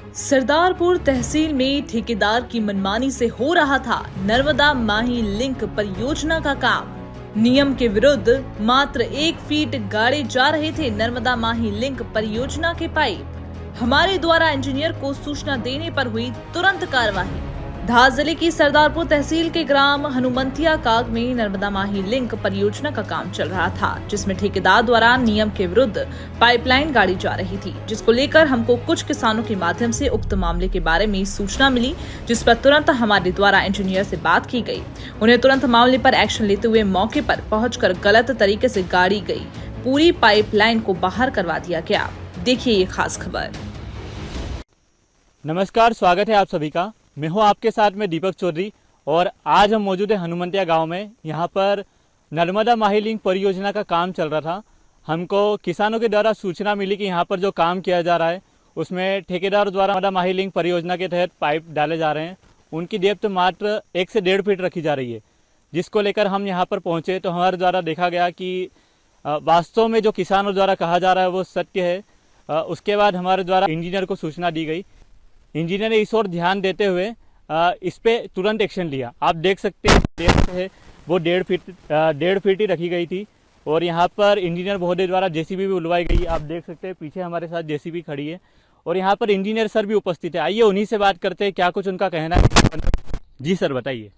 सरदारपुर तहसील में ठेकेदार की मनमानी से हो रहा था नर्मदा माही लिंक परियोजना का काम। नियम के विरुद्ध मात्र 1 फीट गाड़े जा रहे थे नर्मदा माही लिंक परियोजना के पाइप। हमारे द्वारा इंजीनियर को सूचना देने पर हुई तुरंत कार्रवाई। धार जिले की सरदारपुर तहसील के ग्राम हनुमंतिया काग में नर्मदा माही लिंक परियोजना का काम चल रहा था, जिसमें ठेकेदार द्वारा नियम के विरुद्ध पाइपलाइन गाड़ी जा रही थी, जिसको लेकर हमको कुछ किसानों के माध्यम से उक्त मामले के बारे में सूचना मिली, जिस पर तुरंत हमारे द्वारा इंजीनियर से बात की गई। उन्हें तुरंत मामले पर एक्शन लेते हुए मौके पर पहुंचकर गलत तरीके से गाड़ी गई पूरी पाइपलाइन को बाहर करवा दिया गया। देखिए ये खास खबर। नमस्कार, स्वागत है आप सभी का। मैं हूं आपके साथ में दीपक चौधरी और आज हम मौजूद है हनुमंतिया गांव में। यहां पर नर्मदा माही लिंक परियोजना का काम चल रहा था। हमको किसानों के द्वारा सूचना मिली कि यहां पर जो काम किया जा रहा है उसमें ठेकेदार द्वारा नर्मदा माही लिंक परियोजना के तहत पाइप डाले जा रहे हैं। उनकी डेप्थ मात्र 1 से 1.5 फीट रखी जा रही है, जिसको लेकर हम यहाँ पर पहुँचे तो हमारे द्वारा देखा गया कि वास्तव में जो किसानों द्वारा कहा जा रहा है वो सत्य है। उसके बाद हमारे द्वारा इंजीनियर को सूचना दी गई। इंजीनियर ने इस ओर ध्यान देते हुए इस पे तुरंत एक्शन लिया। आप देख सकते हैं डेप्थ है वो 1.5 फीट ही रखी गई थी और यहाँ पर इंजीनियर महोदय द्वारा जेसीबी भी बुलवाई गई। आप देख सकते हैं पीछे हमारे साथ जेसीबी खड़ी है और यहाँ पर इंजीनियर सर भी उपस्थित है। आइए उन्हीं से बात करते हैं, क्या कुछ उनका कहना है। जी सर, बताइए।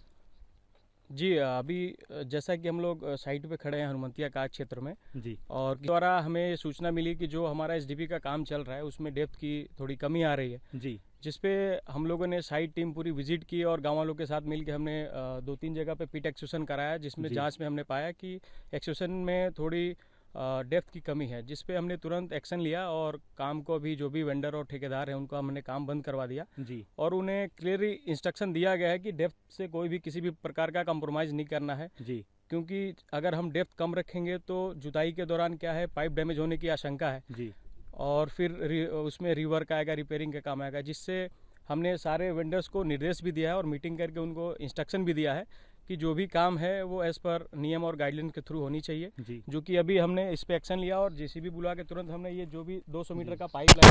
जी, अभी जैसा कि हम लोग साइट पे खड़े हैं हनुमंतिया काग क्षेत्र में जी, और द्वारा हमें सूचना मिली कि जो हमारा एसडीपी का काम चल रहा है उसमें डेप्थ की थोड़ी कमी आ रही है, जी, जिसपे हम लोगों ने साइट टीम पूरी विजिट की और गाँव वालों के साथ मिलकर हमने 2-3 जगह पे पिट एक्सक्यूशन कराया, जिसमें जांच में हमने पाया कि एक्सक्यूशन में थोड़ी डेप्थ की कमी है, जिस पे हमने तुरंत एक्शन लिया और काम को अभी जो भी वेंडर और ठेकेदार है उनको हमने काम बंद करवा दिया जी, और उन्हें क्लियरली इंस्ट्रक्शन दिया गया है कि डेप्थ से कोई भी किसी भी प्रकार का कंप्रोमाइज़ नहीं करना है, जी, क्योंकि अगर हम डेप्थ कम रखेंगे तो जुताई के दौरान क्या है पाइप डैमेज होने की आशंका है जी, और फिर उसमें रिवर्क आएगा, रिपेयरिंग का काम आएगा, जिससे हमने सारे वेंडर्स को निर्देश भी दिया है और मीटिंग करके उनको इंस्ट्रक्शन भी दिया है कि जो भी काम है वो एज पर नियम और गाइडलाइन के थ्रू होनी चाहिए। जी, जो कि अभी हमने इस पे एक्शन लिया और जेसीबी बुला के तुरंत हमने ये जो भी 200 मीटर का पाइप लगा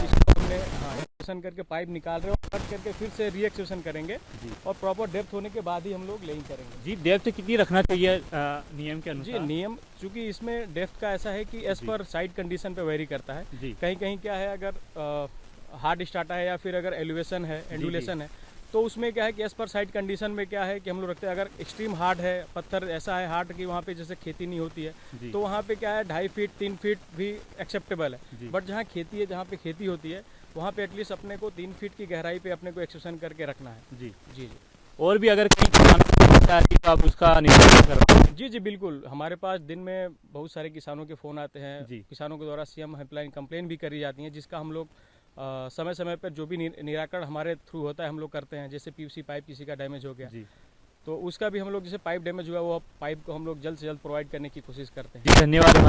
इसको हमने एक्सक्यूशन करके पाइप निकाल रहे हैं और कट करके फिर से री एक्सक्यूशन करेंगे और प्रॉपर डेप्थ होने के बाद ही हम लोग लेइंग करेंगे। जी। डेप्थ कितनी रखना चाहिए नियम के अनुसार? जी, नियम चूँकि इसमें डेप्थ का ऐसा है कि एज पर साइट कंडीशन पे वेरी करता है। जी, कहीं कहीं क्या है, अगर हार्ड स्टार्टा है या फिर अगर एलिवेशन है, एंडुलेशन है, तो उसमें क्या है कि एज पर साइट कंडीशन में क्या है कि हम लोग रखते हैं। अगर एक्सट्रीम हार्ड है, पत्थर ऐसा है हार्ड कि वहाँ पे जैसे खेती नहीं होती है तो वहाँ पे क्या है 2.5 फीट 3 फीट भी एक्सेप्टेबल है, बट जहाँ खेती है, जहाँ पे खेती होती है वहाँ पे एटलीस्ट अपने को 3 फीट की गहराई पे अपने को एक्सक्यूशन करके रखना है। जी, जी जी और भी अगर कहीं किसान को समस्या आती है तो आप उसका निवारण करवाएं। जी जी बिल्कुल। हमारे पास दिन में बहुत सारे किसानों के फ़ोन आते हैं। जी, किसानों के द्वारा सीएम हेल्पलाइन कंप्लेन भी करी जाती है, जिसका हम लोग समय समय पर जो भी निराकरण हमारे थ्रू होता है हम लोग करते हैं। जैसे पीवीसी पाइप किसी का डैमेज हो गया जी, तो उसका भी हम लोग, जैसे पाइप डैमेज हुआ वो पाइप को हम लोग जल्द से जल्द प्रोवाइड करने की कोशिश करते हैं। जी, धन्यवाद। हमारे